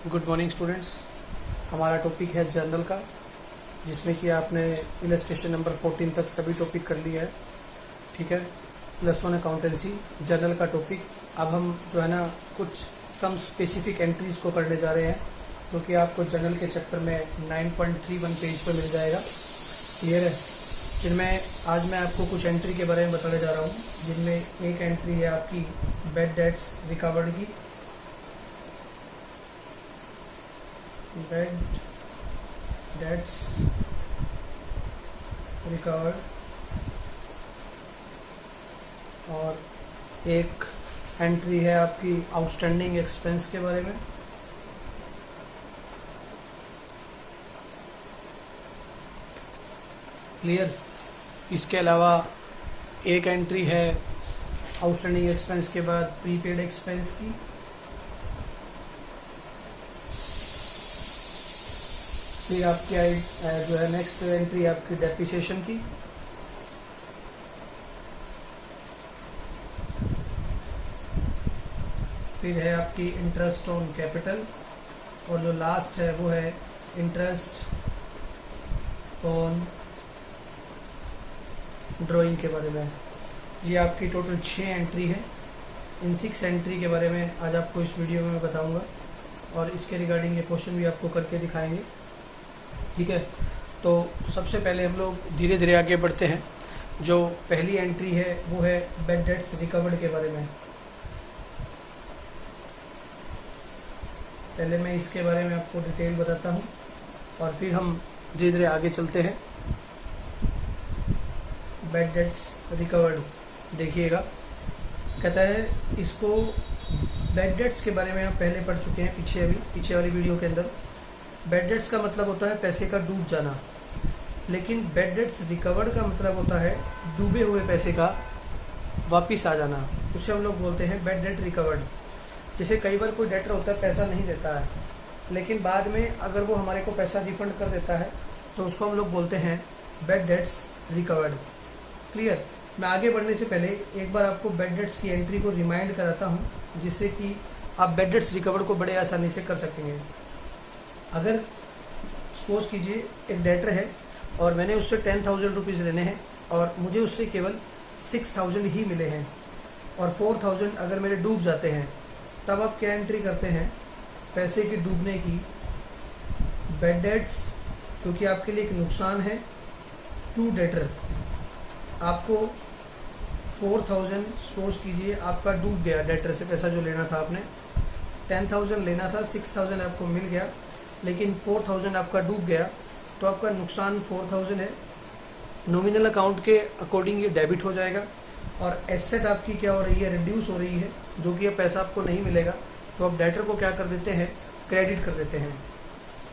Good morning students. हमारा topic है journal का, जिसमें कि आपने इलस्ट्रेशन नंबर 14 तक सभी टॉपिक कर लिया है। ठीक है, +1 अकाउंटेंसी जर्नल का टॉपिक। अब हम जो है ना कुछ सम स्पेसिफिक एंट्रीज को करने जा रहे हैं, जो कि आपको जर्नल के चैप्टर में 9.31 पेज पर मिल जाएगा। क्लियर है? जिनमें आज मैं आपको कुछ एंट्री के बारे में बताने जा रहा हूँ, जिनमें एक एंट्री है आपकी बैड डेट्स रिकवर्ड की। बैड डेट्स रिकवर्ड, और एक एंट्री है आपकी आउटस्टैंडिंग एक्सपेंस के बारे में। क्लियर? इसके अलावा एक एंट्री है आउटस्टैंडिंग एक्सपेंस के बाद प्रीपेड एक्सपेंस की। फिर आपकी जो है नेक्स्ट एंट्री आपकी डेप्रिसिएशन की। फिर है आपकी इंटरेस्ट ऑन कैपिटल, और जो लास्ट है वो है इंटरेस्ट ऑन ड्राइंग के बारे में। ये आपकी टोटल 6 एंट्री है। इन 6 एंट्री के बारे में आज आपको इस वीडियो में बताऊंगा, और इसके रिगार्डिंग ये क्वेश्चन भी आपको करके दिखाएंगे। ठीक है, तो सबसे पहले हम लोग धीरे धीरे आगे बढ़ते हैं। जो पहली एंट्री है वो है बैड डेट्स रिकवर्ड के बारे में। पहले मैं इसके बारे में आपको डिटेल बताता हूँ, और फिर हम धीरे धीरे आगे चलते हैं। बैड डेट्स रिकवर्ड देखिएगा, कहता है इसको बैड डेट्स के बारे में हम पहले पढ़ चुके हैं पीछे वाली वीडियो के अंदर। बैड डेट्स का मतलब होता है पैसे का डूब जाना, लेकिन बैड डेट्स रिकवर्ड का मतलब होता है डूबे हुए पैसे का वापिस आ जाना। उसे हम लोग बोलते हैं बैड डेट रिकवर्ड। जैसे कई बार कोई डेटर होता है, पैसा नहीं देता है, लेकिन बाद में अगर वो हमारे को पैसा रिफंड कर देता है, तो उसको हम लोग बोलते हैं बैड डेट्स रिकवर्ड। क्लियर? मैं आगे बढ़ने से पहले एक बार आपको बैड डेट्स की एंट्री को रिमाइंड कराता हूँ, जिससे कि आप बैड डेट्स रिकवर्ड को बड़े आसानी से कर सकेंगे। अगर सपोज कीजिए एक डेटर है और मैंने उससे 10,000 रुपीज़ लेने हैं, और मुझे उससे केवल 6,000 ही मिले हैं, और 4,000 अगर मेरे डूब जाते हैं, तब आप क्या एंट्री करते हैं? पैसे के डूबने की बैड डेट्स, क्योंकि आपके लिए एक नुकसान है टू डेटर। आपको 4,000 सपोज कीजिए आपका डूब गया, डेटर से पैसा जो लेना था आपने 10,000 लेना था, 6,000 आपको मिल गया, लेकिन 4,000 आपका डूब गया, तो आपका नुकसान 4,000 है। नॉमिनल अकाउंट के अकॉर्डिंग ये डेबिट हो जाएगा, और एसेट आपकी क्या हो रही है? रिड्यूस हो रही है, जो कि ये पैसा आपको नहीं मिलेगा, तो आप डेटर को क्या कर देते हैं? क्रेडिट कर देते हैं।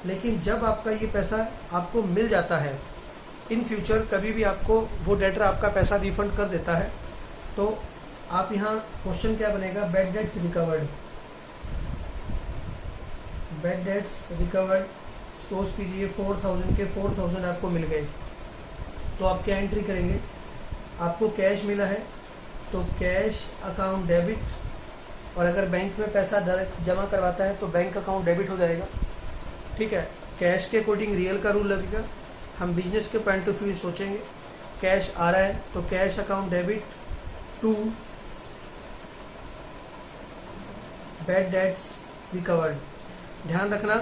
लेकिन जब आपका ये पैसा आपको मिल जाता है, इन फ्यूचर कभी भी आपको वो डेटर आपका पैसा रिफंड कर देता है, तो आप यहाँ क्वेश्चन क्या बनेगा? Bad debts recovered. Bad debts recovered, suppose कीजिए 4,000 के 4,000 आपको मिल गए, तो आप क्या एंट्री करेंगे? आपको कैश मिला है तो कैश अकाउंट डेबिट, और अगर बैंक में पैसा डायरेक्ट जमा करवाता है तो बैंक अकाउंट डेबिट हो जाएगा। ठीक है, कैश के अकॉर्डिंग रियल का रूल लगेगा। हम बिजनेस के पॉइंट ऑफ व्यू सोचेंगे, कैश आ रहा है तो cash account debit to bad debts recovered. ध्यान रखना,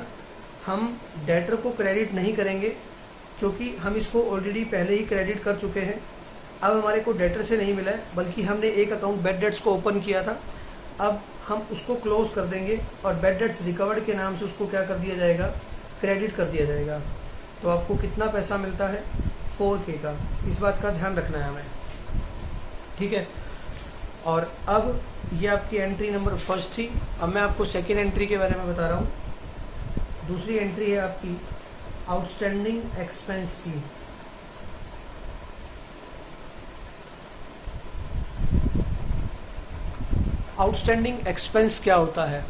हम डेटर को क्रेडिट नहीं करेंगे, क्योंकि हम इसको ऑलरेडी पहले ही क्रेडिट कर चुके हैं। अब हमारे को डेटर से नहीं मिला है, बल्कि हमने एक अकाउंट बैड डेट्स को ओपन किया था। अब हम उसको क्लोज कर देंगे, और बैड डेट्स रिकवर्ड के नाम से उसको क्या कर दिया जाएगा? क्रेडिट कर दिया जाएगा। तो आपको कितना पैसा मिलता है? 4K का। इस बात का ध्यान रखना है हमें। ठीक है, और अब ये आपकी एंट्री नंबर 1 थी। अब मैं आपको सेकेंड एंट्री के बारे में बता रहा हूँ। दूसरी एंट्री है आपकी आउटस्टैंडिंग एक्सपेंस की। आउटस्टैंडिंग एक्सपेंस क्या होता है?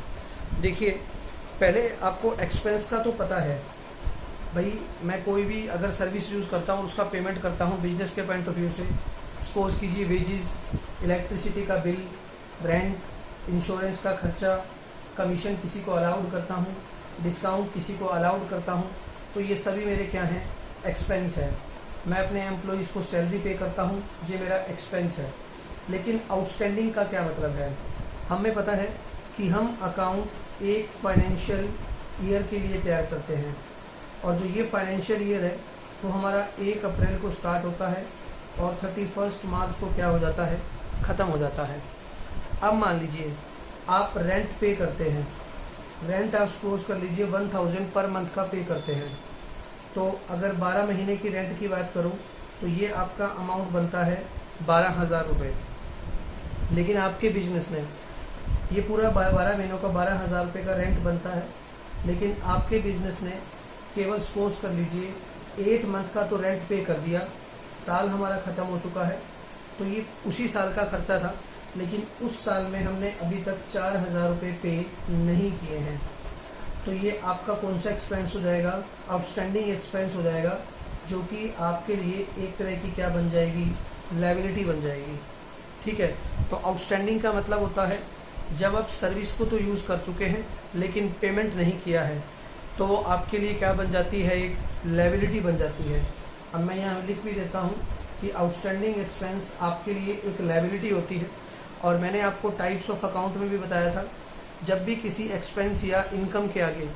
देखिए, पहले आपको एक्सपेंस का तो पता है भाई, मैं कोई भी अगर सर्विस यूज़ करता हूँ उसका पेमेंट करता हूँ बिजनेस के पॉइंट ऑफ व्यू से। सपोज कीजिए वेजेस, इलेक्ट्रिसिटी का बिल, रेंट, इंश्योरेंस का खर्चा, कमीशन किसी को अलाउड करता हूँ, डिस्काउंट किसी को अलाउड करता हूँ, तो ये सभी मेरे क्या हैं, एक्सपेंस है। मैं अपने एम्प्लॉइज़ को सैलरी पे करता हूँ, ये मेरा एक्सपेंस है। लेकिन आउटस्टैंडिंग का क्या मतलब है? हमें पता है कि हम अकाउंट एक फाइनेंशियल ईयर के लिए तैयार करते हैं, और जो ये फाइनेंशियल ईयर है वो हमारा 1 अप्रैल को स्टार्ट होता है और 31 मार्च को क्या हो जाता है, ख़त्म हो जाता है। अब मान लीजिए आप रेंट पे करते हैं, रेंट आप सपोज कर लीजिए 1000 पर मंथ का पे करते हैं। तो अगर 12 महीने की रेंट की बात करूं तो ये आपका अमाउंट बनता है 12,000 रुपये। लेकिन आपके बिजनेस ने ये पूरा 12 महीनों का 12,000 रुपये का रेंट बनता है, लेकिन आपके बिजनेस ने केवल सपोज कर लीजिए 8 मंथ का तो रेंट पे कर दिया, साल हमारा ख़त्म हो चुका है, तो ये उसी साल का खर्चा था, लेकिन उस साल में हमने अभी तक 4,000 रुपये पे नहीं किए हैं। तो ये आपका कौन सा एक्सपेंस हो जाएगा, आउटस्टैंडिंग एक्सपेंस हो जाएगा, जो कि आपके लिए एक तरह की क्या बन जाएगी, लायबिलिटी बन जाएगी। ठीक है, तो आउटस्टैंडिंग का मतलब होता है जब आप सर्विस को तो यूज़ कर चुके हैं लेकिन पेमेंट नहीं किया है, तो वो आपके लिए क्या बन जाती है, एक लायबिलिटी बन जाती है। अब मैं यहाँ लिख भी देता हूँ कि आउटस्टैंडिंग एक्सपेंस आपके लिए एक लायबिलिटी होती है। और मैंने आपको टाइप्स ऑफ अकाउंट में भी बताया था, जब भी किसी एक्सपेंस या इनकम के आगे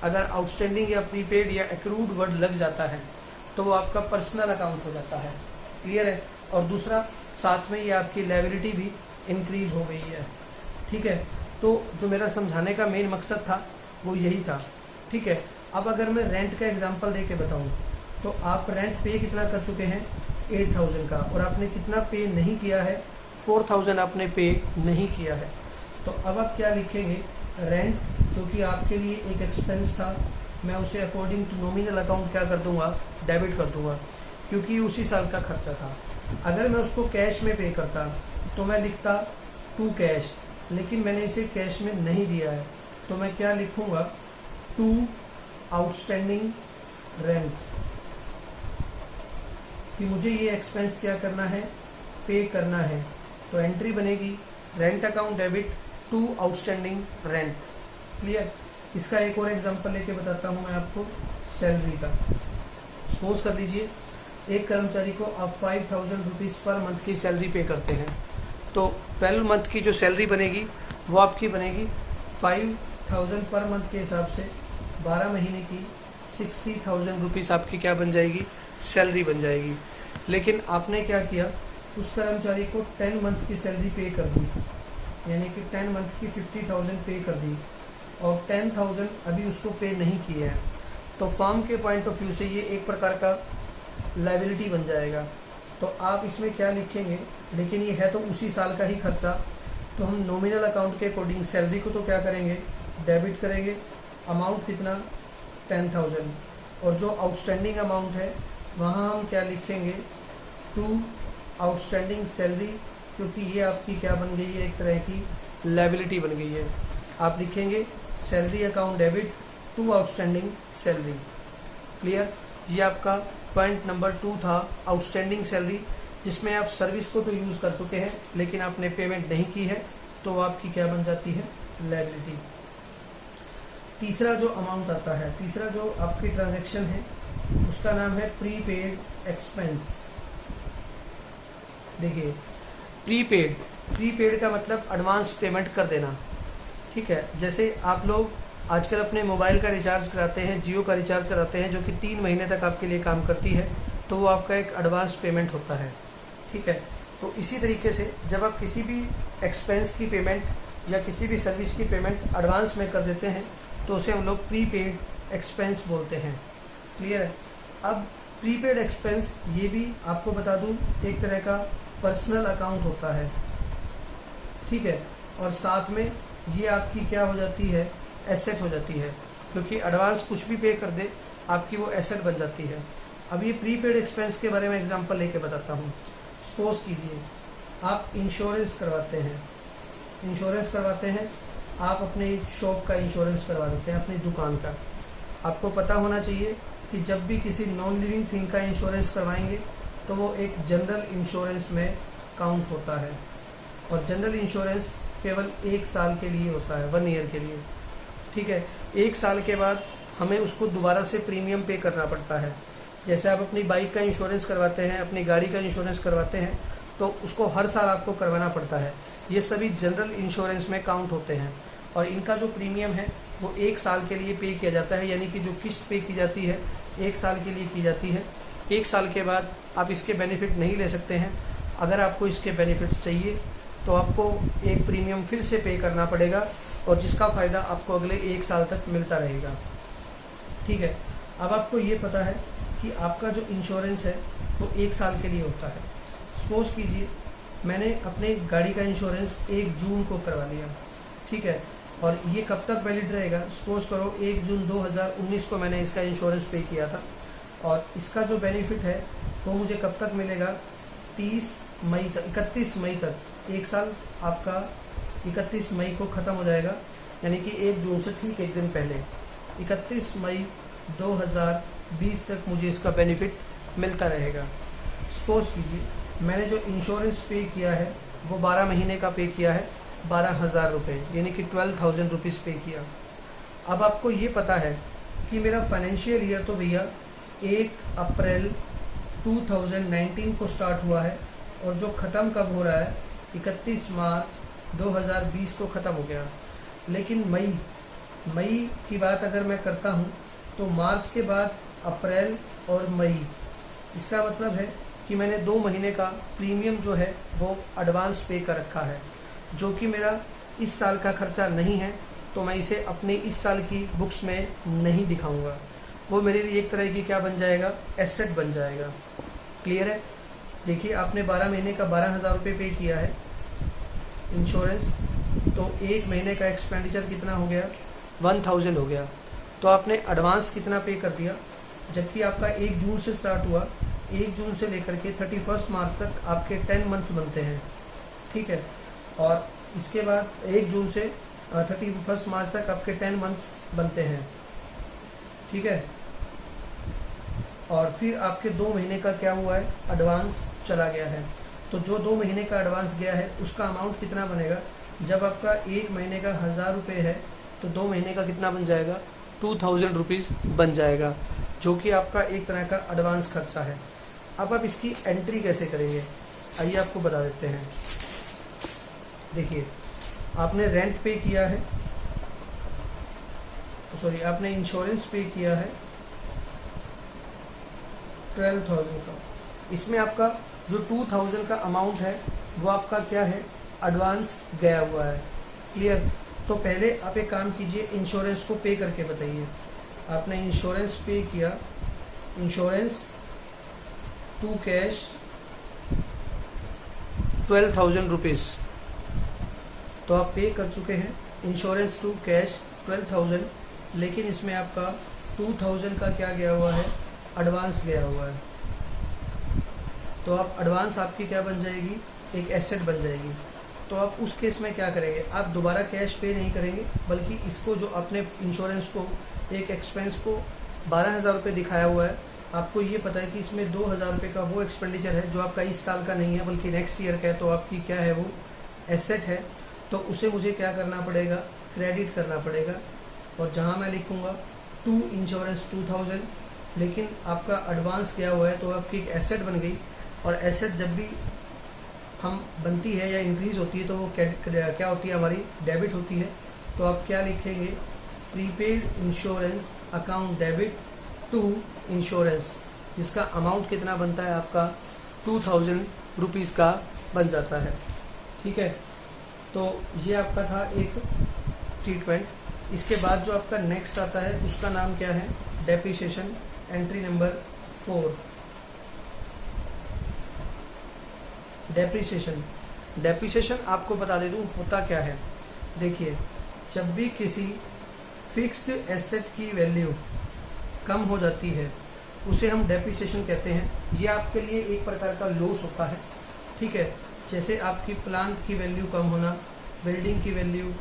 अगर आउटस्टैंडिंग या प्रीपेड या एक्रूड वर्ड लग जाता है तो वो आपका पर्सनल अकाउंट हो जाता है। क्लियर है? और दूसरा, साथ में ये आपकी लायबिलिटी भी इंक्रीज हो गई है। ठीक है, तो जो मेरा समझाने का मेन मकसद था वो यही था। ठीक है, अब अगर मैं रेंट का एग्जांपल देके बताऊं तो आप रेंट पे कितना कर चुके हैं, 8,000 का, और आपने कितना पे नहीं किया है, 4,000 आपने पे नहीं किया है। तो अब आप क्या लिखेंगे, रेंट जो कि आपके लिए एक एक्सपेंस था, मैं उसे अकॉर्डिंग टू नॉमिनल अकाउंट क्या कर दूंगा, डेबिट कर दूंगा, क्योंकि उसी साल का खर्चा था। अगर मैं उसको कैश में पे करता तो मैं लिखता टू कैश, लेकिन मैंने इसे कैश में नहीं दिया है, तो मैं क्या लिखूंगा, टू आउटस्टैंडिंग रेंट, कि मुझे ये एक्सपेंस क्या करना है, पे करना है। तो एंट्री बनेगी rent account debit to outstanding rent. Clear? इसका एक और एग्जांपल लेके बताता हूँ मैं आपको, सैलरी का। सपोज कर लीजिए एक कर्मचारी को आप 5,000 रुपीज़ पर मंथ की सैलरी पे करते हैं, तो 12 मंथ की जो सैलरी बनेगी वो आपकी बनेगी 5,000 पर मंथ के हिसाब से, 12 महीने की 60,000 रुपीज़ आपकी क्या बन जाएगी, सैलरी बन जाएगी। लेकिन आपने क्या किया, उस कर्मचारी को 10 मंथ की सैलरी पे कर दी, यानी कि 10 मंथ की 50,000 पे कर दी, और 10,000 अभी उसको पे नहीं किए हैं। तो फर्म के पॉइंट ऑफ व्यू से ये एक प्रकार का लायबिलिटी बन जाएगा। तो आप इसमें क्या लिखेंगे, लेकिन ये है तो उसी साल का ही खर्चा, तो हम नॉमिनल अकाउंट के अकॉर्डिंग सैलरी को तो क्या करेंगे, डेबिट करेंगे। अमाउंट कितना, 10,000, और जो आउटस्टैंडिंग अमाउंट है वहाँ हम क्या लिखेंगे, टू आउटस्टैंडिंग सैलरी, क्योंकि ये आपकी क्या बन गई है, एक तरह की लायबिलिटी बन गई है। आप लिखेंगे salary account debit to outstanding salary. Clear? ये आपका पॉइंट नंबर 2 था, आउटस्टैंडिंग सैलरी, जिसमें आप सर्विस को तो यूज़ कर चुके हैं लेकिन आपने पेमेंट नहीं की है, तो वो आपकी क्या बन जाती है, लायबिलिटी। तीसरा जो अमाउंट आता है, तीसरा जो आपकी ट्रांजैक्शन है, उसका नाम है प्रीपेड एक्सपेंस। देखिए, प्रीपेड का मतलब एडवांस पेमेंट कर देना। ठीक है, जैसे आप लोग आजकल अपने मोबाइल का रिचार्ज कराते हैं, जियो का रिचार्ज कराते हैं, जो कि 3 महीने तक आपके लिए काम करती है, तो वो आपका एक एडवांस पेमेंट होता है। ठीक है, तो इसी तरीके से जब आप किसी भी एक्सपेंस की पेमेंट या किसी भी सर्विस की पेमेंट एडवांस में कर देते हैं तो उसे हम लोग प्रीपेड एक्सपेंस बोलते हैं। क्लियर है? अब प्रीपेड एक्सपेंस ये भी आपको बता दूं एक तरह का पर्सनल अकाउंट होता है। ठीक है, और साथ में ये आपकी क्या हो जाती है, एसेट हो जाती है, क्योंकि एडवांस कुछ भी पे कर दे आपकी वो एसेट बन जाती है। अब ये प्रीपेड एक्सपेंस के बारे में एग्जांपल लेके बताता हूँ। सपोज कीजिए आप इंश्योरेंस करवाते हैं, आप अपनी शॉप का इंश्योरेंस करवा देते हैं, अपनी दुकान का। आपको पता होना चाहिए कि जब भी किसी नॉन लिविंग थिंग का इंश्योरेंस करवाएंगे तो वो एक जनरल इंश्योरेंस में काउंट होता है, और जनरल इंश्योरेंस केवल 1 साल के लिए होता है, 1 ईयर के लिए। ठीक है, 1 साल के बाद हमें उसको दोबारा से प्रीमियम पे करना पड़ता है। जैसे आप अपनी बाइक का इंश्योरेंस करवाते हैं, अपनी गाड़ी का इंश्योरेंस करवाते हैं, तो उसको हर साल आपको करवाना पड़ता है। ये सभी जनरल इंश्योरेंस में काउंट होते हैं और इनका जो प्रीमियम है वो 1 साल के लिए पे किया जाता है, यानी कि जो किस्त पे की जाती है 1 साल के लिए की जाती है। 1 साल के बाद आप इसके बेनिफिट नहीं ले सकते हैं। अगर आपको इसके बेनिफिट्स चाहिए तो आपको एक प्रीमियम फिर से पे करना पड़ेगा और जिसका फ़ायदा आपको अगले 1 साल तक मिलता रहेगा। ठीक है, अब आपको ये पता है कि आपका जो इंश्योरेंस है वो 1 साल के लिए होता है। सपोज कीजिए मैंने अपने गाड़ी का इंश्योरेंस 1 जून को करवा लिया, ठीक है, और ये कब तक वैलिड रहेगा? सपोज करो 1 जून 2019 को मैंने इसका इंश्योरेंस पे किया था और इसका जो बेनिफिट है वो मुझे कब तक मिलेगा? 30 मई तक, 31 मई तक। 1 साल आपका 31 मई को ख़त्म हो जाएगा, यानी कि 1 जून से ठीक 1 दिन पहले 31 मई 2020 तक मुझे इसका बेनिफिट मिलता रहेगा। सपोज कीजिए मैंने जो इंश्योरेंस पे किया है वो 12 महीने का पे किया है, 12,000 रुपये, यानी कि 12,000 रुपीज़ पे किया। अब आपको ये पता है कि मेरा फाइनेंशियल ईयर तो भैया 1 अप्रैल 2019 को स्टार्ट हुआ है और जो ख़त्म कब हो रहा है? 31 मार्च 2020 को ख़त्म हो गया। लेकिन मई की बात अगर मैं करता हूँ तो मार्च के बाद अप्रैल और मई, इसका मतलब है कि मैंने 2 महीने का प्रीमियम जो है वो एडवांस पे कर रखा है, जो कि मेरा इस साल का खर्चा नहीं है, तो मैं इसे अपने इस साल की बुक्स में नहीं दिखाऊंगा। वो मेरे लिए एक तरह की क्या बन जाएगा? एसेट बन जाएगा। क्लियर है? देखिए आपने 12 महीने का 12,000 रुपये पे किया है इंश्योरेंस, तो 1 महीने का एक्सपेंडिचर कितना हो गया? 1,000 हो गया। तो आपने एडवांस कितना पे कर दिया? जबकि आपका 1 जून से स्टार्ट हुआ, 1 जून से लेकर के 31 मार्च तक आपके 10 मंथ्स बनते हैं, ठीक है, और इसके बाद 1 जून से 31 मार्च तक आपके 10 मंथ्स बनते हैं, ठीक है, और फिर आपके 2 महीने का क्या हुआ है? एडवांस चला गया है। तो जो 2 महीने का एडवांस गया है उसका अमाउंट कितना बनेगा? जब आपका 1 महीने का 1,000 रुपये है तो 2 महीने का कितना बन जाएगा? 2,000 रुपीज़ बन जाएगा, जो कि आपका एक तरह का एडवांस खर्चा है। अब आप इसकी एंट्री कैसे करेंगे? आइए आपको बता देते हैं। देखिए आपने रेंट पे किया है, सॉरी आपने इंश्योरेंस पे किया है 12,000 का। इसमें आपका जो 2,000 का अमाउंट है वो आपका क्या है? एडवांस गया हुआ है। क्लियर? तो पहले आप एक काम कीजिए, इंश्योरेंस को पे करके बताइए। आपने इंश्योरेंस पे किया, इंश्योरेंस टू कैश 12,000 रुपीज़, तो आप पे कर चुके हैं इंश्योरेंस टू कैश 12,000, लेकिन इसमें आपका 2,000 का क्या गया हुआ है? एडवांस गया हुआ है। तो आप एडवांस आपकी क्या बन जाएगी? एक एसेट बन जाएगी। तो आप उस केस में क्या करेंगे? आप दोबारा कैश पे नहीं करेंगे, बल्कि इसको जो अपने इंश्योरेंस को एक एक्सपेंस को 12,000 रुपये दिखाया हुआ है, आपको ये पता है कि इसमें 2,000 रुपये का वो एक्सपेंडिचर है जो आपका इस साल का नहीं है बल्कि नेक्स्ट ईयर का है, तो आपकी क्या है? वो एसेट है। तो उसे मुझे क्या करना पड़ेगा? क्रेडिट करना पड़ेगा। और जहाँ मैं लिखूँगा टू इंश्योरेंस 2,000, लेकिन आपका एडवांस क्या हुआ है तो आपकी एक एसेट बन गई। और एसेट जब भी हम बनती है या इंक्रीज होती है तो वो क्या होती है? हमारी डेबिट होती है। तो आप क्या लिखेंगे? Prepaid insurance account debit to insurance, जिसका अमाउंट कितना बनता है? आपका 2,000 रुपीज़ का बन जाता है। ठीक है, तो ये आपका था एक ट्रीटमेंट। इसके बाद जो आपका नेक्स्ट आता है उसका नाम क्या है? डेप्रिसिएशन। एंट्री नंबर 4, डेप्रिसिएशन आपको बता दे दूं होता क्या है। देखिए जब भी किसी फिक्स्ड एसेट की वैल्यू कम हो जाती है उसे हम डेप्रिसिएशन कहते हैं। ये आपके लिए एक प्रकार का लॉस होता है, ठीक है। जैसे आपकी प्लांट की वैल्यू कम होना, बिल्डिंग की वैल्यू,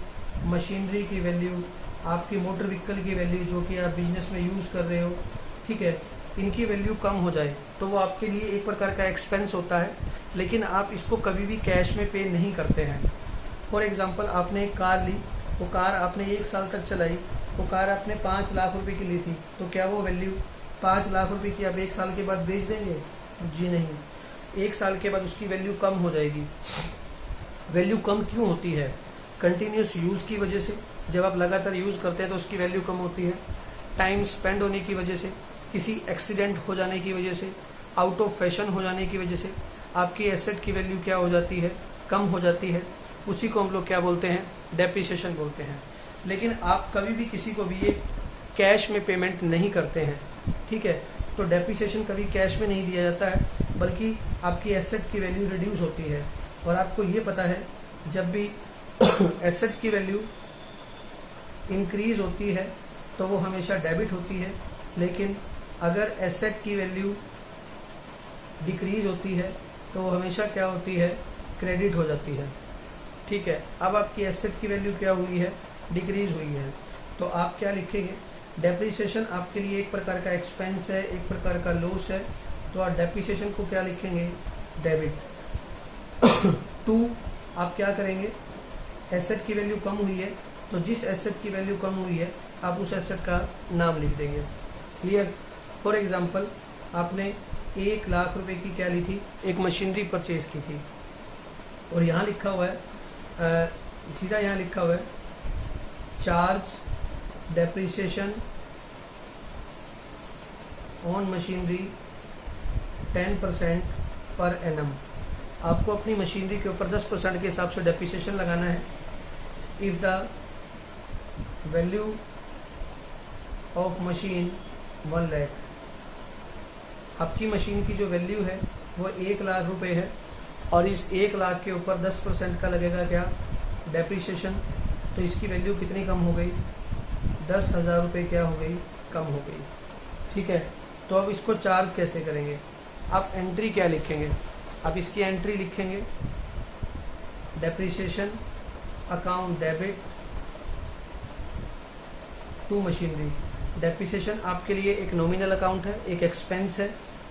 मशीनरी की वैल्यू, आपकी मोटर व्हीकल की वैल्यू जो कि आप बिजनेस में यूज़ कर रहे हो, ठीक है, इनकी वैल्यू कम हो जाए तो वो आपके लिए एक प्रकार का एक्सपेंस होता है, लेकिन आप इसको कभी भी कैश में पे नहीं करते हैं। फॉर एग्जांपल आपने एक कार ली, वो कार आपने 1 साल तक चलाई, वो कार आपने 5 लाख रुपए की ली थी, तो क्या वो वैल्यू 5 लाख रुपए की आप 1 साल के बाद बेच देंगे? जी नहीं, 1 साल के बाद उसकी वैल्यू कम हो जाएगी। वैल्यू कम क्यों होती है? कंटिन्यूस यूज़ की वजह से। जब आप लगातार यूज़ करते हैं तो उसकी वैल्यू कम होती है। टाइम स्पेंड होने की वजह से, किसी एक्सीडेंट हो जाने की वजह से, आउट ऑफ फैशन हो जाने की वजह से आपकी एसेट की वैल्यू क्या हो जाती है? कम हो जाती है। उसी को हम लोग क्या बोलते हैं? डेप्रिसिएशन बोलते हैं। लेकिन आप कभी भी किसी को भी ये कैश में पेमेंट नहीं करते हैं, ठीक है? तो डेप्रिसिएशन कभी कैश में नहीं दिया जाता है, बल्कि आपकी एसेट की वैल्यू रिड्यूस होती है। और आपको ये पता है, जब भी एसेट की वैल्यू इंक्रीज होती है तो वो हमेशा डेबिट होती है, लेकिन अगर एसेट की वैल्यू डिक्रीज होती है तो वो हमेशा क्या होती है? क्रेडिट हो जाती है, ठीक है? अब आपकी एसेट की वैल्यू क्या हुई है? डिक्रीज हुई है। तो आप क्या लिखेंगे? डेप्रिसिएशन आपके लिए एक प्रकार का एक्सपेंस है, एक प्रकार का लॉस है, तो आप डेप्रिसिएशन को क्या लिखेंगे? डेबिट। टू, आप क्या करेंगे? एसेट की वैल्यू कम हुई है, तो जिस एसेट की वैल्यू कम हुई है आप उस एसेट का नाम लिख देंगे। क्लियर? फॉर एग्जाम्पल, आपने 1 लाख रुपए की क्या ली थी? एक मशीनरी परचेज की थी, और यहाँ लिखा हुआ है, सीधा यहाँ लिखा हुआ है, charge depreciation on machinery 10% per annum. आपको अपनी मशीनरी के ऊपर 10% के हिसाब से डेप्रिसिएशन लगाना है। If the value of machine 1 lakh, आपकी मशीन की जो वैल्यू है वो 1 लाख रुपए है, और इस 1 लाख के ऊपर 10% का लगेगा क्या? डेप्रिसिएशन। तो इसकी वैल्यू कितनी कम हो गई? 10,000 रुपये क्या हो गई? कम हो गई, ठीक है? तो अब इसको चार्ज कैसे करेंगे? आप एंट्री क्या लिखेंगे? आप इसकी एंट्री लिखेंगे, depreciation account debit to machinery. Depreciation आपके लिए एक नॉमिनल अकाउंट है, एक एक्सपेंस है,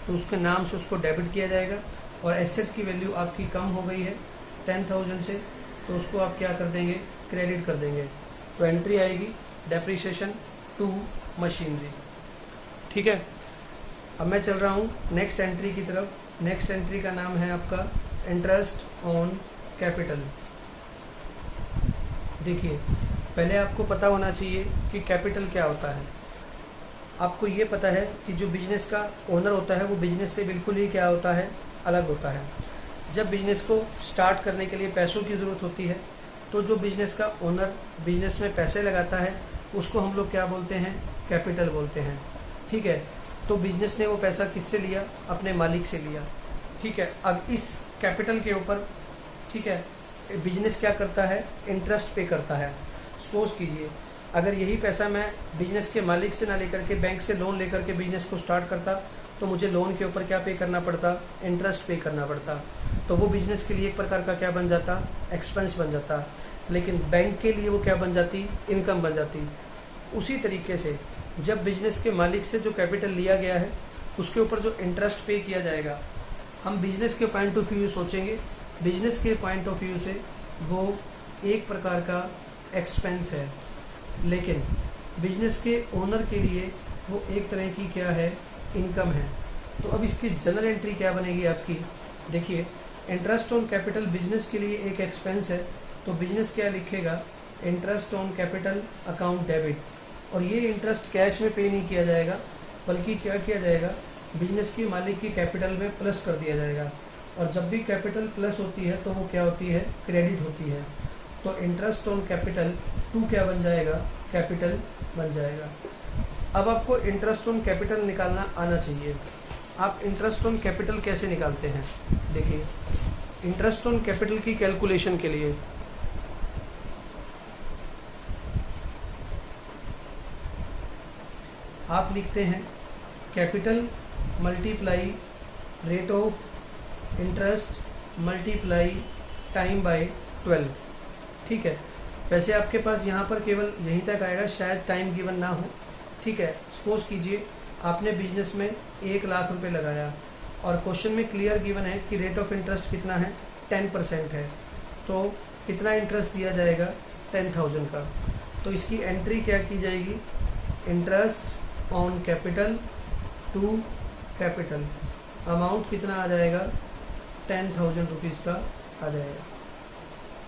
तो उसके नाम से उसको डेबिट किया जाएगा। और एसेट की वैल्यू आपकी कम हो गई है 10,000 से, तो उसको आप क्या कर देंगे? क्रेडिट कर देंगे। तो एंट्री आएगी डेप्रिसिएशन टू मशीनरी, ठीक है? अब मैं चल रहा हूँ नेक्स्ट एंट्री की तरफ। नेक्स्ट एंट्री का नाम है आपका इंटरेस्ट ऑन कैपिटल। देखिए, पहले आपको पता होना चाहिए कि कैपिटल क्या होता है। आपको ये पता है कि जो बिजनेस का ओनर होता है वो बिजनेस से बिल्कुल ही क्या होता है? अलग होता है। जब बिजनेस को स्टार्ट करने के लिए पैसों की ज़रूरत होती है, तो जो बिजनेस का ओनर बिजनेस में पैसे लगाता है उसको हम लोग क्या बोलते हैं? कैपिटल बोलते हैं, ठीक है? तो बिजनेस ने वो पैसा किससे लिया? अपने मालिक से लिया, ठीक है? अब इस कैपिटल के ऊपर, ठीक है, बिजनेस क्या करता है? इंटरेस्ट पे करता है। सपोज कीजिए, अगर यही पैसा मैं बिजनेस के मालिक से ना लेकर के बैंक से लोन लेकर के बिजनेस को स्टार्ट करता, तो मुझे लोन के ऊपर क्या पे करना पड़ता? इंटरेस्ट पे करना पड़ता। तो वो बिजनेस के लिए एक प्रकार का क्या बन जाता? एक्सपेंस बन जाता। लेकिन बैंक के लिए वो क्या बन जाती? इनकम बन जाती। उसी तरीके से जब बिजनेस के मालिक से जो कैपिटल लिया गया है उसके ऊपर जो इंटरेस्ट पे किया जाएगा, हम बिजनेस के पॉइंट ऑफ व्यू सोचेंगे, बिजनेस के पॉइंट ऑफ व्यू से वो एक प्रकार का एक्सपेंस है, लेकिन बिजनेस के ओनर के लिए वो एक तरह की क्या है? इनकम है। तो अब इसकी जनरल एंट्री क्या बनेगी आपकी? देखिए, इंटरेस्ट ऑन कैपिटल बिजनेस के लिए एक एक्सपेंस है, तो बिजनेस क्या लिखेगा? Interest on capital account debit. और ये इंटरेस्ट कैश में पे नहीं किया जाएगा, बल्कि क्या किया जाएगा? बिजनेस की मालिक की कैपिटल में प्लस कर दिया जाएगा। और जब भी कैपिटल प्लस होती है तो वो क्या होती है? क्रेडिट होती है। तो इंटरेस्ट ऑन कैपिटल टू क्या बन जाएगा? कैपिटल बन जाएगा। अब आपको इंटरेस्ट ऑन कैपिटल निकालना आना चाहिए। आप इंटरेस्ट ऑन कैपिटल कैसे निकालते हैं? देखिए, इंटरेस्ट ऑन कैपिटल की कैलकुलेशन के लिए आप लिखते हैं capital multiply rate of interest multiply time by 12, ठीक है? वैसे आपके पास यहाँ पर केवल यहीं तक आएगा, शायद टाइम गिवन ना हो, ठीक है? सपोज कीजिए आपने बिजनेस में 1 लाख रुपए लगाया और क्वेश्चन में क्लियर गिवन है कि रेट ऑफ इंटरेस्ट कितना है? 10% है। तो कितना इंटरेस्ट दिया जाएगा? 10,000 का। तो इसकी एंट्री क्या की जाएगी, interest on capital to capital. Amount कितना आ जाएगा, 10,000 रुपीज़ का आ जाएगा।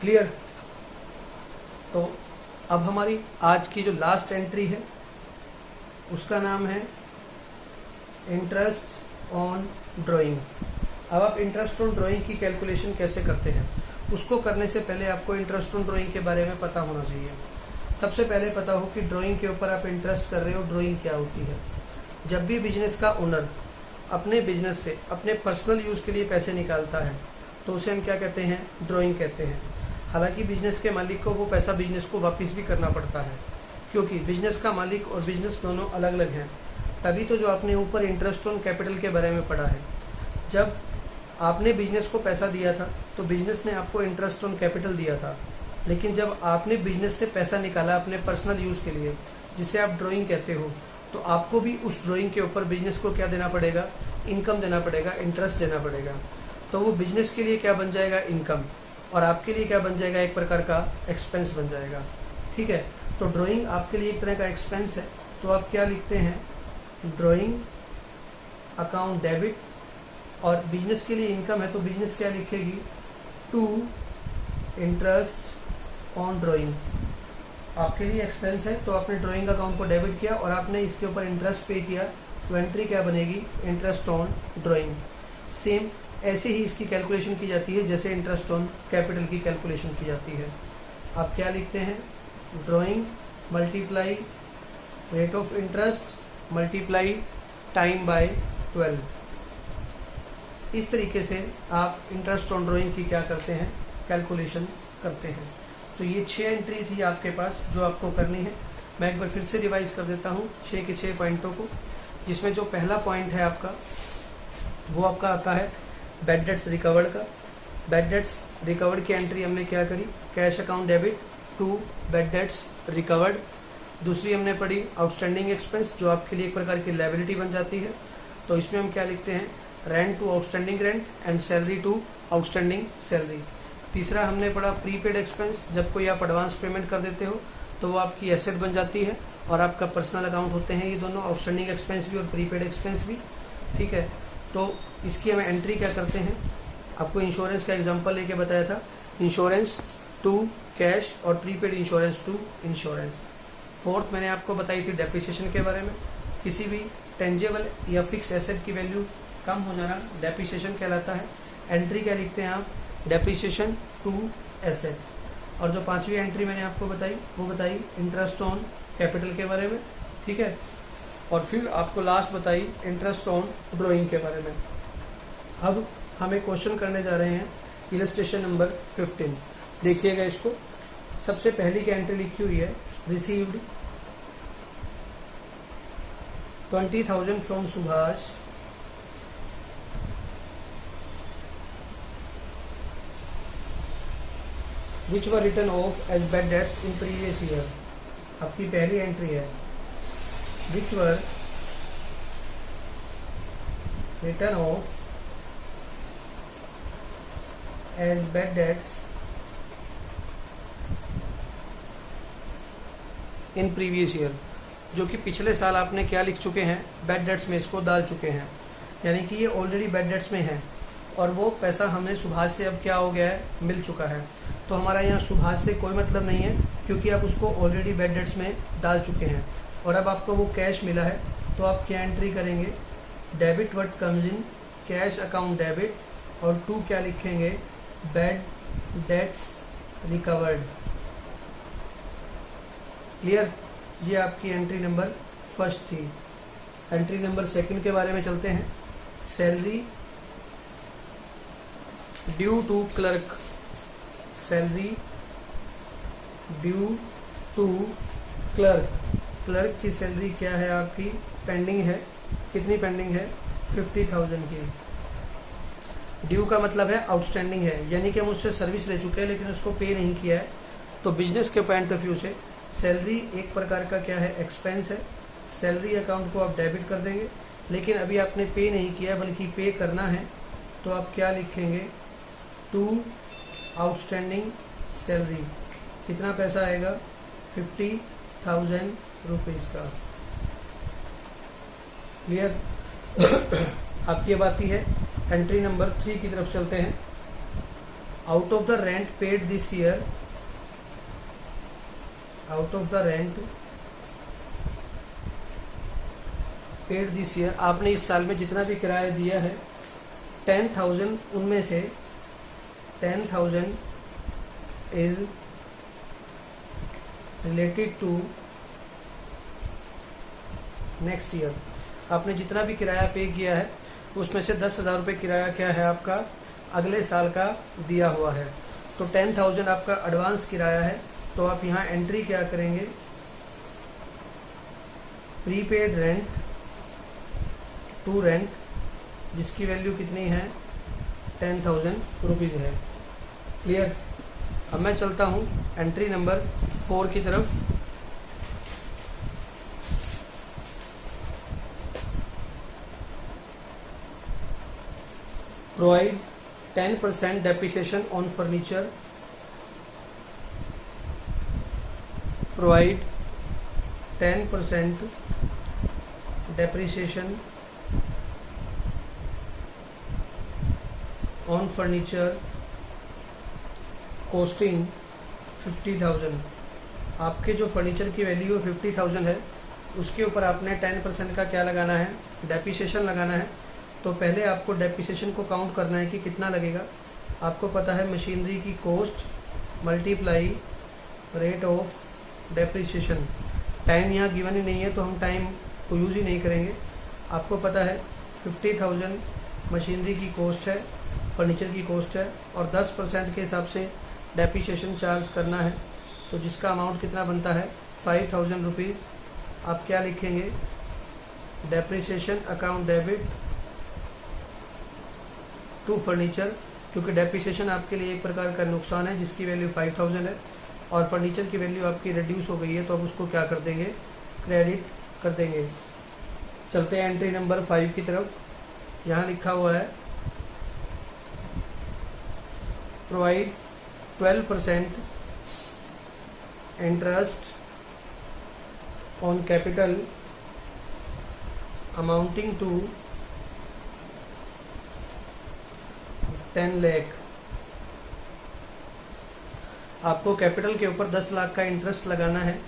क्लियर। तो अब हमारी आज की जो लास्ट एंट्री है उसका नाम है इंटरेस्ट ऑन ड्राइंग। अब आप इंटरेस्ट ऑन ड्राइंग की कैलकुलेशन कैसे करते हैं, उसको करने से पहले आपको इंटरेस्ट ऑन ड्राइंग के बारे में पता होना चाहिए। सबसे पहले पता हो कि ड्राइंग के ऊपर आप इंटरेस्ट कर रहे हो, ड्राइंग क्या होती है। जब भी बिजनेस का ओनर अपने बिजनेस से अपने पर्सनल यूज़ के लिए पैसे निकालता है तो उसे हम क्या कहते हैं, ड्राइंग कहते हैं। हालांकि बिजनेस के मालिक को वो पैसा बिजनेस को वापस भी करना पड़ता है, क्योंकि बिजनेस का मालिक और बिजनेस दोनों अलग अलग हैं। तभी तो जो आपने ऊपर इंटरेस्ट ऑन कैपिटल के बारे में पढ़ा है, जब आपने बिजनेस को पैसा दिया था तो बिजनेस ने आपको इंटरेस्ट ऑन कैपिटल दिया था, लेकिन जब आपने बिजनेस से पैसा निकाला अपने पर्सनल यूज़ के लिए, जिसे आप ड्राइंग कहते हो, तो आपको भी उस ड्राइंग के ऊपर बिजनेस को क्या देना पड़ेगा, इनकम देना पड़ेगा, इंटरेस्ट देना पड़ेगा। तो वो बिजनेस के लिए क्या बन जाएगा, इनकम, और आपके लिए क्या बन जाएगा, एक प्रकार का एक्सपेंस बन जाएगा। ठीक है। तो ड्राइंग आपके लिए एक तरह का एक्सपेंस है, तो आप क्या लिखते हैं, ड्राइंग अकाउंट डेबिट। और बिजनेस के लिए इनकम है तो बिजनेस क्या लिखेगी, टू इंटरेस्ट ऑन ड्राइंग। आपके लिए एक्सपेंस है तो आपने ड्राइंग अकाउंट को डेबिट किया और आपने इसके ऊपर इंटरेस्ट पे किया, तो एंट्री क्या बनेगी, इंटरेस्ट ऑन ड्राइंग। सेम ऐसे ही इसकी कैलकुलेशन की जाती है जैसे इंटरेस्ट ऑन कैपिटल की कैलकुलेशन की जाती है। आप क्या लिखते हैं, drawing multiply rate of interest multiply time by 12। इस तरीके से आप इंटरेस्ट ऑन ड्राइंग की क्या करते हैं, कैलकुलेशन करते हैं। तो ये 6 एंट्री थी आपके पास जो आपको करनी है। मैं एक बार फिर से रिवाइज कर देता हूँ 6 के 6 पॉइंटों को, जिसमें जो पहला पॉइंट है आपका वो आपका आता है बैड डेट्स रिकवर्ड का। बैड डेट्स रिकवर्ड की एंट्री हमने क्या करी, cash account debit to bad debts recovered. दूसरी हमने पढ़ी आउटस्टैंडिंग एक्सपेंस, जो आपके लिए एक प्रकार की लायबिलिटी बन जाती है। तो इसमें हम क्या लिखते हैं, rent to outstanding rent and salary to outstanding salary. तीसरा हमने पढ़ा प्रीपेड एक्सपेंस, जब कोई आप एडवांस पेमेंट कर देते हो तो वो आपकी एसेट बन जाती है और आपका पर्सनल अकाउंट होते हैं ये दोनों, आउटस्टैंडिंग एक्सपेंस भी और प्रीपेड एक्सपेंस भी। ठीक है। तो इसकी हमें एंट्री क्या करते हैं, आपको इंश्योरेंस का एग्जांपल लेके बताया था, इंश्योरेंस टू कैश और prepaid insurance to insurance. Fourth मैंने आपको बताई थी डेप्रिसिएशन के बारे में। किसी भी टेंजेबल या फिक्स एसेट की वैल्यू कम हो जाना डेप्रिसिएशन कहलाता है। एंट्री क्या लिखते हैं आप, डेप्रिसिएशन टू एसेट। और जो 5वीं एंट्री मैंने आपको बताई वो बताई इंटरेस्ट ऑन कैपिटल के बारे में। ठीक है। और फिर आपको लास्ट बताई इंटरेस्ट ऑन ड्राइंग के बारे में। अब हमें क्वेश्चन करने जा रहे हैं इलस्ट्रेशन नंबर 15। देखिएगा इसको। सबसे पहली की एंट्री लिखी हुई है, received 20,000 from Subhash which were written off as bad debts in previous year। आपकी पहली एंट्री है, which were written off as bad debts in previous year। जो कि पिछले साल आपने क्या लिख चुके हैं, बैड डेट्स में इसको डाल चुके हैं, यानी कि ये ऑलरेडी बैड डेट्स में है और वो पैसा हमें सुभाष से अब क्या हो गया है, मिल चुका है। तो हमारा यहाँ सुभाष से कोई मतलब नहीं है, क्योंकि आप उसको ऑलरेडी बैड डेट्स में डाल चुके हैं और अब आपको वो कैश मिला है। तो आप क्या एंट्री करेंगे, debit what comes in cash account debit, और टू क्या लिखेंगे, बैड डेट्स रिकवर्ड। क्लियर। ये आपकी एंट्री नंबर फर्स्ट थी। एंट्री नंबर सेकंड के बारे में चलते हैं। Salary due to clerk, salary due to clerk. Clerk की सैलरी क्या है आपकी, पेंडिंग है। कितनी पेंडिंग है, 50,000 की। ड्यू का मतलब है आउटस्टैंडिंग है, यानी कि हम उससे सर्विस ले चुके हैं लेकिन उसको पे नहीं किया है। तो बिजनेस के पॉइंट ऑफ व्यू से सैलरी एक प्रकार का क्या है, एक्सपेंस है। सैलरी अकाउंट को आप डेबिट कर देंगे, लेकिन अभी आपने पे नहीं किया बल्कि पे करना है। तो आप क्या लिखेंगे, टू आउटस्टैंडिंग सैलरी। कितना पैसा आएगा, 50,000 रुपीज़ का। क्लियर? आपकी अब आती है एंट्री नंबर 3 की तरफ चलते हैं। Out of the rent paid this year, out of the rent paid this year, आपने इस साल में जितना भी किराया दिया है 10,000, उनमें से 10,000 is related to next year. आपने जितना भी किराया पे किया है उसमें से 10,000 रुपये किराया क्या है आपका, अगले साल का दिया हुआ है। तो 10,000 आपका एडवांस किराया है, तो आप यहाँ एंट्री क्या करेंगे, प्रीपेड रेंट टू रेंट, जिसकी वैल्यू कितनी है 10,000 रुपीज़ है। क्लियर? अब मैं चलता हूँ एंट्री नंबर 4 की तरफ। Provide 10% depreciation on furniture, provide 10% depreciation on furniture costing 50,000। आपके जो फर्नीचर की वैल्यू 50,000 है उसके ऊपर आपने 10% का क्या लगाना है, डेप्रिसिएशन लगाना है। तो पहले आपको डेप्रिसिएशन को काउंट करना है कि कितना लगेगा। आपको पता है मशीनरी की cost multiply rate of depreciation. Time यहाँ गिवन ही नहीं है तो हम टाइम को यूज़ ही नहीं करेंगे। आपको पता है 50,000 मशीनरी की कॉस्ट है, फर्नीचर की कॉस्ट है, और 10% के हिसाब से डेप्रिसिएशन चार्ज करना है। तो जिसका अमाउंट कितना बनता है 5,000 रुपीज़। आप क्या लिखेंगे, depreciation account debit to furniture, क्योंकि डेप्रिसिएशन आपके लिए एक प्रकार का नुकसान है जिसकी वैल्यू 5,000 है, और फर्नीचर की वैल्यू आपकी रिड्यूस हो गई है, तो अब उसको क्या कर देंगे, क्रेडिट कर देंगे। चलते हैं एंट्री नंबर 5 की तरफ। यहाँ लिखा हुआ है provide 12% interest on capital amounting to 10 lakh. आपको कैपिटल के ऊपर 10 लाख का इंटरेस्ट लगाना है।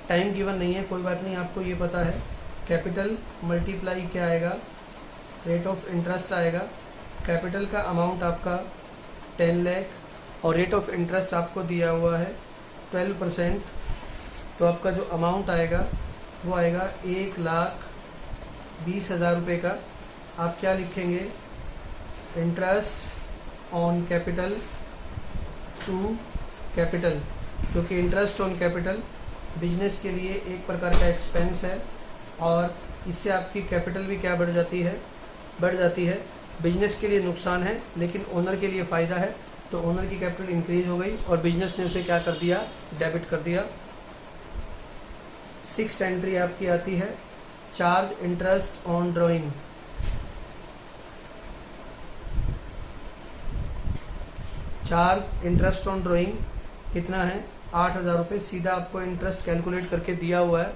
टाइम गिवन नहीं है, कोई बात नहीं, आपको ये पता है कैपिटल मल्टीप्लाई क्या आएगा, रेट ऑफ इंटरेस्ट आएगा। कैपिटल का अमाउंट आपका 10 लाख और रेट ऑफ इंटरेस्ट आपको दिया हुआ है 12%। तो आपका जो अमाउंट आएगा वो आएगा 1,20,000 रुपये का। आप क्या लिखेंगे, interest on capital to capital, क्योंकि इंटरेस्ट ऑन कैपिटल बिजनेस के लिए एक प्रकार का एक्सपेंस है और इससे आपकी कैपिटल भी क्या बढ़ जाती है। बिजनेस के लिए नुकसान है लेकिन ओनर के लिए फ़ायदा है, तो ओनर की कैपिटल इंक्रीज हो गई और बिजनेस ने उसे क्या कर दिया, डेबिट कर दिया। 6th एंट्री आपकी आती है charge interest on drawing. Charge interest on drawing कितना है, 8,000 रुपये। सीधा आपको इंटरेस्ट कैलकुलेट करके दिया हुआ है।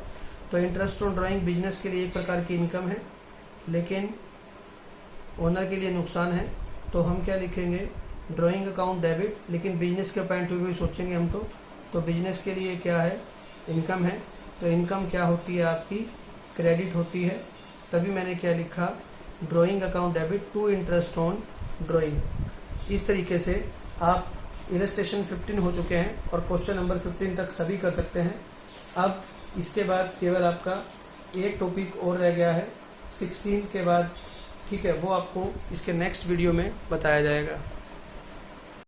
तो इंटरेस्ट ऑन ड्राइंग बिजनेस के लिए एक प्रकार की इनकम है लेकिन ओनर के लिए नुकसान है, तो हम क्या लिखेंगे, ड्राइंग अकाउंट डेबिट। लेकिन बिजनेस के पॉइंट ऑफ व्यू सोचेंगे हम तो बिजनेस के लिए क्या है, इनकम है। तो इनकम क्या होती है आपकी, क्रेडिट होती है। तभी मैंने क्या लिखा, drawing account debit to interest on drawing. इस तरीके से आप इलस्ट्रेशन 15 हो चुके हैं और क्वेश्चन नंबर 15 तक सभी कर सकते हैं। अब इसके बाद केवल आपका एक टॉपिक और रह गया है 16 के बाद, ठीक है, वो आपको इसके नेक्स्ट वीडियो में बताया जाएगा।